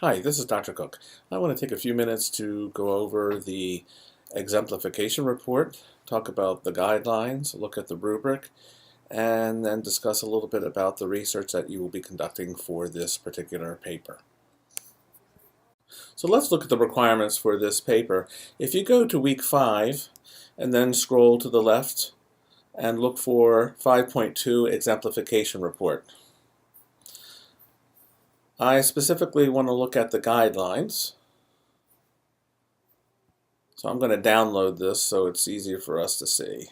Hi, this is Dr. Cook. I want to take a few minutes to go over the exemplification report, talk about the guidelines, look at the rubric, and then discuss a little bit about the research that you will be conducting for this particular paper. So let's look at the requirements for this paper. If you go to week 5 and then scroll to the left and look for 5.2 exemplification report. I specifically want to look at the guidelines. So I'm going to download this so it's easier for us to see.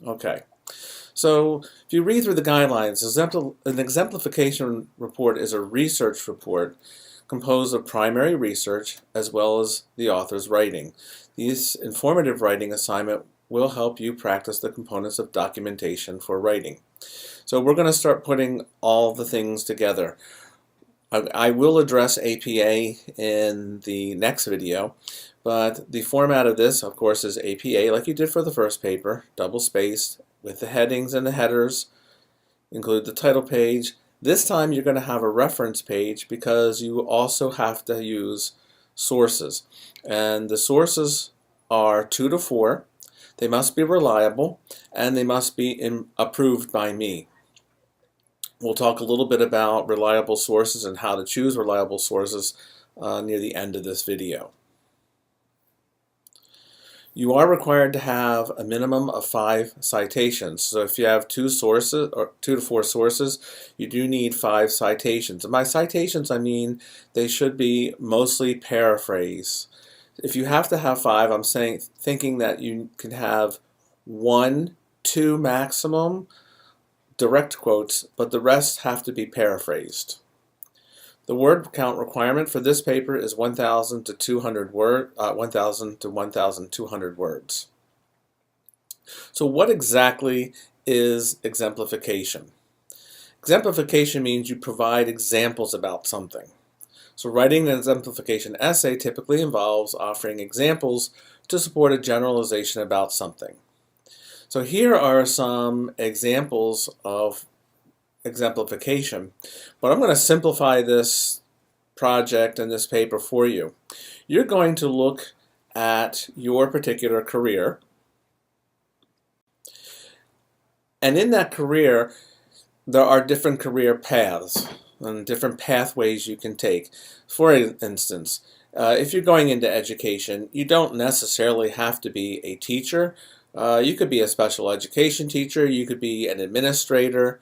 Okay, so if you read through the guidelines, an exemplification report is a research report composed of primary research as well as the author's writing. This informative writing assignment will help you practice the components of documentation for writing. So we're going to start putting all the things together. I will address APA in the next video, but the format of this, of course, is APA like you did for the first paper, double-spaced, with the headings and the headers, include the title page. This time you're going to have a reference page because you also have to use sources. And the sources are 2 to 4. They must be reliable, and they must be approved by me. We'll talk a little bit about reliable sources and how to choose reliable sources near the end of this video. You are required to have a minimum of 5 citations. So if you have 2 sources or 2 to 4 sources, you do need 5 citations. And by citations, I mean they should be mostly paraphrase. If you have to have 5, I'm thinking that you can have 1, 2 maximum direct quotes, but the rest have to be paraphrased. The word count requirement for this paper is 1,000 to 200 1,000 to 1,200 words. So what exactly is exemplification? Exemplification means you provide examples about something. So writing an exemplification essay typically involves offering examples to support a generalization about something. So here are some examples of exemplification, but I'm going to simplify this project and this paper for you. You're going to look at your particular career, and in that career there are different career paths and different pathways you can take. For instance, if you're going into education, you don't necessarily have to be a teacher. You could be a special education teacher, you could be an administrator,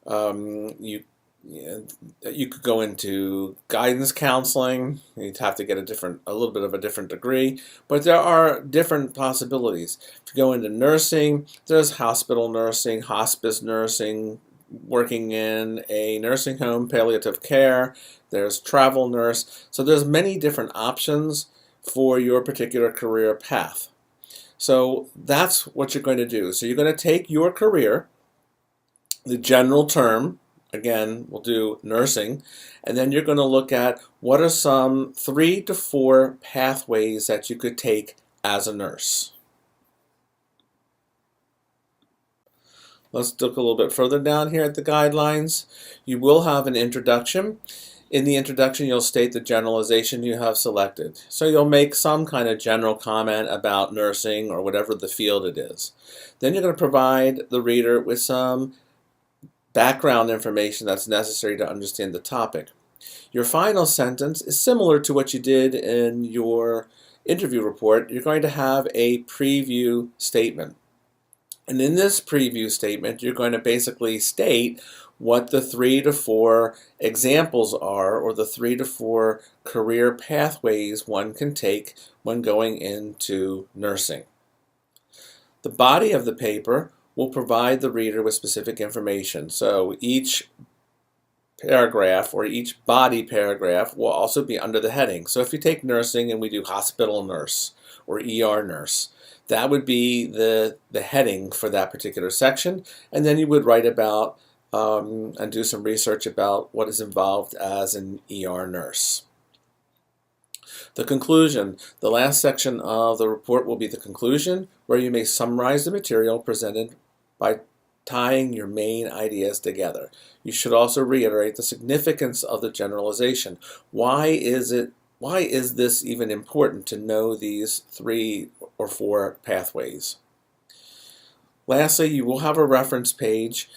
you could go into guidance counseling. You'd have to get a little bit of a different degree, but there are different possibilities. To go into nursing, there's hospital nursing, hospice nursing, working in a nursing home, palliative care, there's travel nurse. So there's many different options for your particular career path. So that's what you're going to do. So you're going to take your career, the general term, again, we'll do nursing, and then you're going to look at what are some 3 to 4 pathways that you could take as a nurse. Let's look a little bit further down here at the guidelines. You will have an introduction. In the introduction, you'll state the generalization you have selected. So you'll make some kind of general comment about nursing or whatever the field it is. Then you're going to provide the reader with some background information that's necessary to understand the topic. Your final sentence is similar to what you did in your interview report. You're going to have a preview statement. And in this preview statement, you're going to basically state what the 3 to 4 examples are, or the 3 to 4 career pathways one can take when going into nursing. The body of the paper will provide the reader with specific information. So each paragraph or each body paragraph will also be under the heading. So if you take nursing and we do hospital nurse or ER nurse, that would be the heading for that particular section, and then you would write about and do some research about what is involved as an ER nurse. The conclusion. The last section of the report will be the conclusion, where you may summarize the material presented by tying your main ideas together. You should also reiterate the significance of the generalization. Why is this even important to know these 3 or 4 pathways? Lastly, you will have a reference page,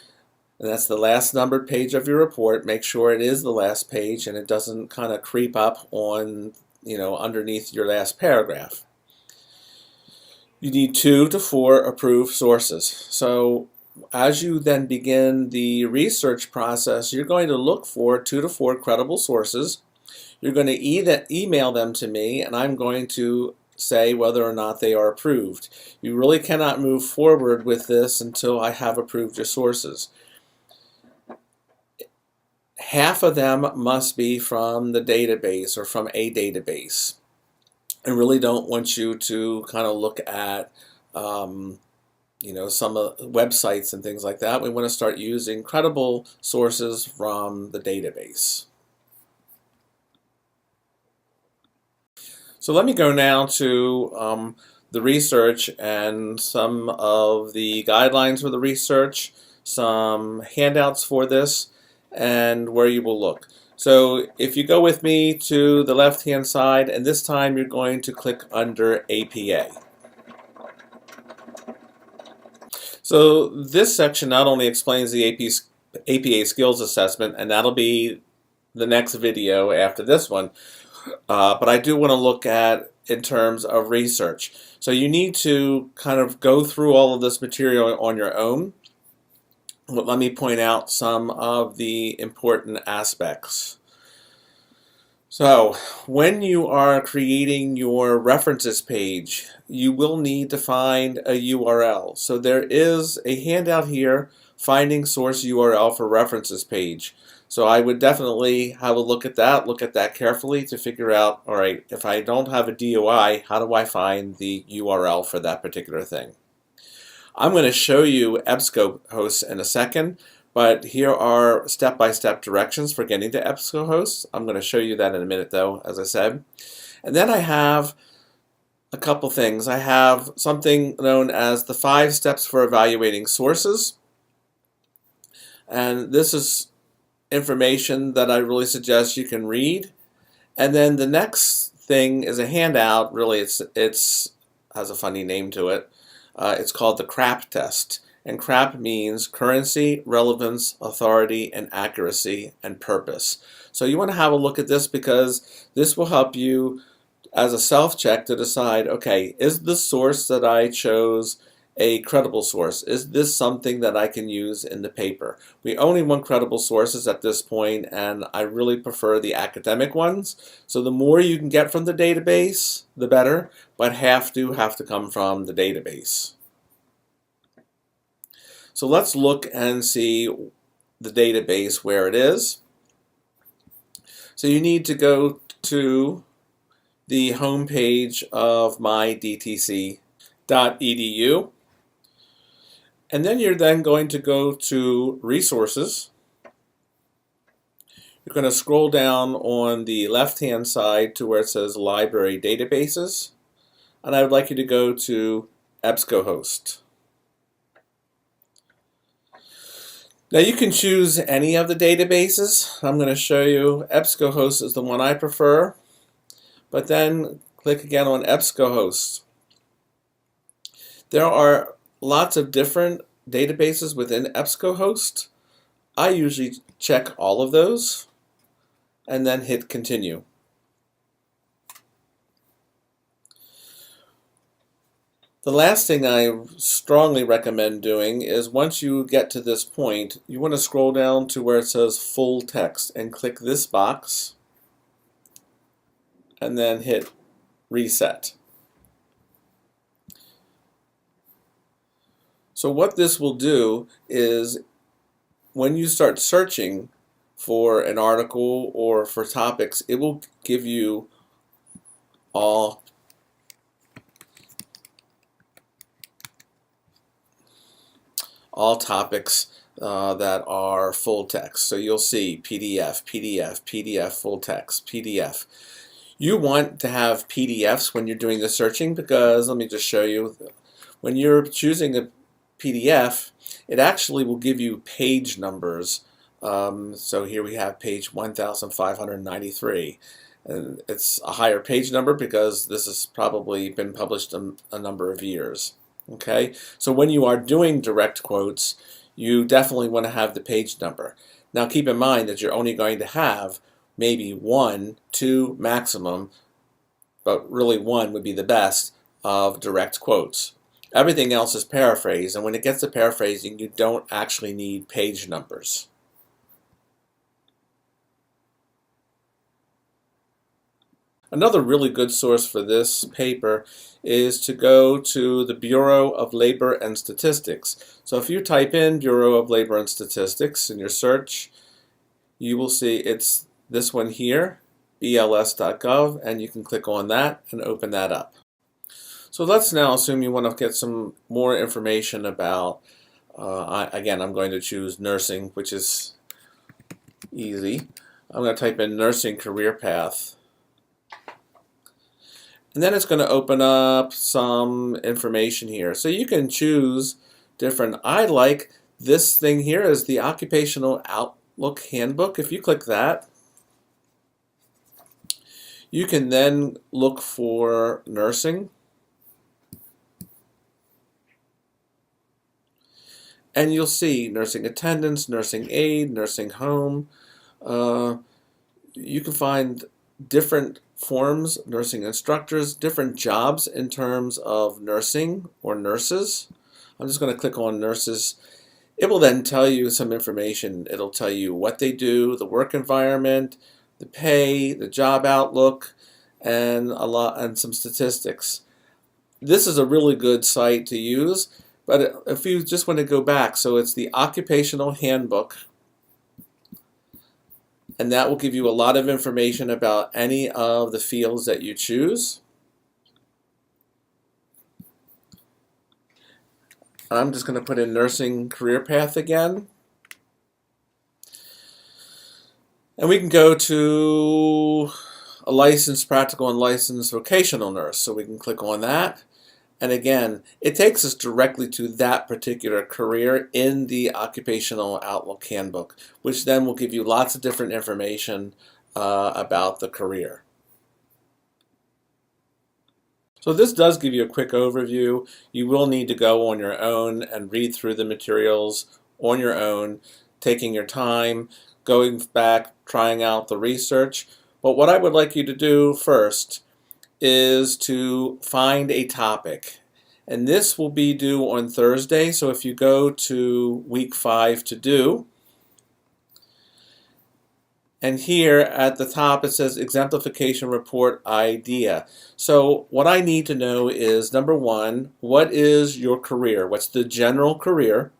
and that's the last numbered page of your report. Make sure it is the last page and it doesn't kind of creep up on, underneath your last paragraph. You need 2 to 4 approved sources. So as you then begin the research process, you're going to look for 2 to 4 credible sources. You're going to email them to me, and I'm going to say whether or not they are approved. You really cannot move forward with this until I have approved your sources. Half of them must be from the database or from a database. I really don't want you to kind of look at some websites and things like that. We want to start using credible sources from the database. So let me go now to the research and some of the guidelines for the research, some handouts for this, and where you will look. So if you go with me to the left-hand side, and this time you're going to click under APA. So this section not only explains the APA skills assessment, and that'll be the next video after this one, but I do want to look at in terms of research. So you need to kind of go through all of this material on your own. But let me point out some of the important aspects. So when you are creating your references page, you will need to find a URL. So there is a handout here, Finding Source URL for References page. So I would definitely have a look at that carefully to figure out, all right, if I don't have a DOI, how do I find the URL for that particular thing? I'm going to show you EBSCOhost in a second, but here are step-by-step directions for getting to EBSCOhost. I'm going to show you that in a minute though, as I said. And then I have a couple things. I have something known as the 5 steps for evaluating sources. And this is information that I really suggest you can read. And then the next thing is a handout. Really, it's has a funny name to it. It's called the CRAP test. And CRAP means currency, relevance, authority, and accuracy, and purpose. So you want to have a look at this because this will help you as a self-check to decide, okay, is the source that I chose a credible source? Is this something that I can use in the paper? We only want credible sources at this point, and I really prefer the academic ones. So the more you can get from the database, the better, but have to come from the database. So let's look and see the database where it is. So you need to go to the home page of mydtc.edu. And then you're going to go to Resources. You're going to scroll down on the left-hand side to where it says Library Databases. And I would like you to go to EBSCOhost. Now you can choose any of the databases. I'm going to show you EBSCOhost is the one I prefer. But then click again on EBSCOhost. There are lots of different databases within EBSCOhost. I usually check all of those and then hit continue. The last thing I strongly recommend doing is once you get to this point, you want to scroll down to where it says full text and click this box and then hit reset. So what this will do is when you start searching for an article or for topics, it will give you all topics that are full text. So you'll see PDF, PDF, PDF, full text, PDF. You want to have PDFs when you're doing the searching because, let me just show you, when you're choosing a PDF, it actually will give you page numbers. So here we have page 1593. And it's a higher page number because this has probably been published a number of years. Okay, so when you are doing direct quotes, you definitely want to have the page number. Now keep in mind that you're only going to have maybe 1, 2 maximum, but really 1 would be the best, of direct quotes. Everything else is paraphrase, and when it gets to paraphrasing, you don't actually need page numbers. Another really good source for this paper is to go to the Bureau of Labor and Statistics. So if you type in Bureau of Labor and Statistics in your search, you will see it's this one here, bls.gov, and you can click on that and open that up. So let's now assume you want to get some more information about, again, I'm going to choose nursing, which is easy. I'm going to type in nursing career path. And then it's going to open up some information here. So you can choose different. I like this thing here is the Occupational Outlook Handbook. If you click that, you can then look for nursing. And you'll see nursing attendants, nursing aide, nursing home. You can find different forms, nursing instructors, different jobs in terms of nursing or nurses. I'm just going to click on nurses. It will then tell you some information. It'll tell you what they do, the work environment, the pay, the job outlook, and some statistics. This is a really good site to use, but if you just want to go back, so it's the Occupational Handbook, and that will give you a lot of information about any of the fields that you choose. I'm just going to put in nursing career path again. And we can go to a licensed practical and licensed vocational nurse. So we can click on that. And again, it takes us directly to that particular career in the Occupational Outlook Handbook, which then will give you lots of different information about the career. So this does give you a quick overview. You will need to go on your own and read through the materials on your own, taking your time, going back, trying out the research. But what I would like you to do first is to find a topic. And this will be due on Thursday. So if you go to week 5 to do, and here at the top it says Exemplification Report Idea. So what I need to know is, number 1, what is your career? What's the general career?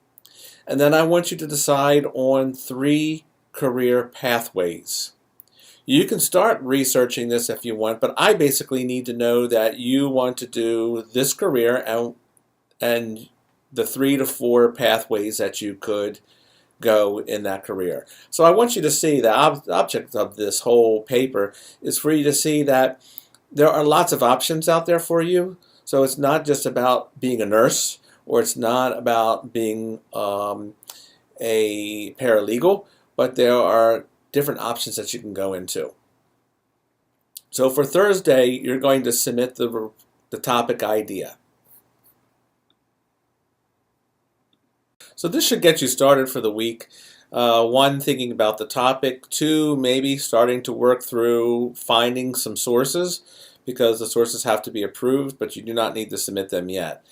And then I want you to decide on 3 career pathways. You can start researching this if you want, but I basically need to know that you want to do this career and the 3 to 4 pathways that you could go in that career. So I want you to see the object of this whole paper is for you to see that there are lots of options out there for you. So it's not just about being a nurse, or it's not about being a paralegal, but there are different options that you can go into. So for Thursday, you're going to submit the topic idea. So this should get you started for the week. 1, thinking about the topic. 2, maybe starting to work through finding some sources, because the sources have to be approved, but you do not need to submit them yet.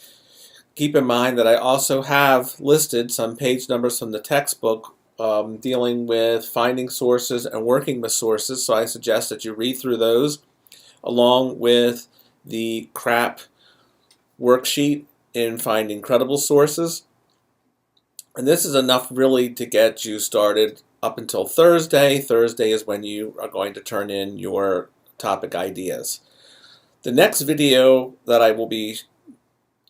Keep in mind that I also have listed some page numbers from the textbook dealing with finding sources and working with sources, so I suggest that you read through those along with the CRAP worksheet in finding credible sources. And this is enough really to get you started up until Thursday. Thursday is when you are going to turn in your topic ideas. The next video that I will be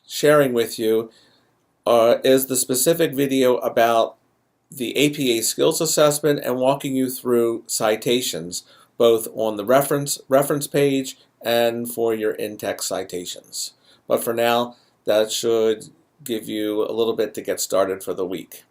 sharing with you is the specific video about the APA skills assessment and walking you through citations, both on the reference page and for your in-text citations. But for now, that should give you a little bit to get started for the week.